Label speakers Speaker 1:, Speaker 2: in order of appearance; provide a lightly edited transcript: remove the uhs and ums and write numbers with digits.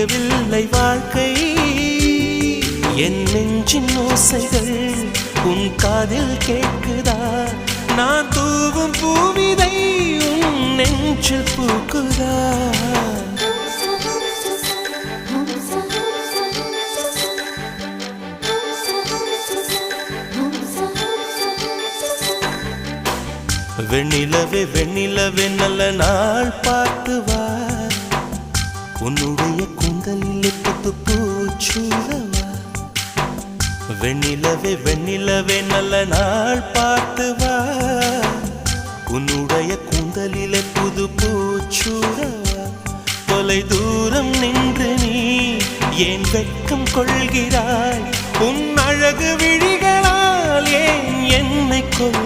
Speaker 1: புரியவில்லை வாழ்க்கை என் நெஞ்சின் ஓசைகள் உன் காதில் கேட்குதா நான் தூவும் பூவிதை உன் நெஞ்சில் பூக்குதா வெண்ணிலவே வெண்ணிலவே நல்ல நாள் பார்த்து வா உன்னுடைய கூந்தலில் புத்து பூச்சூடவா வெண்ணிலவே வெண்ணிலவே நல்ல நாள் பார்த்து வா உன்னுடைய கூந்தலில் புது பூச்சூடவா தொலை தூரம் நின்று நீ ஏன் வெட்கம் கொள்கிறாய் உன் அழகு விழிகளால் ஏன் என்னை கொள்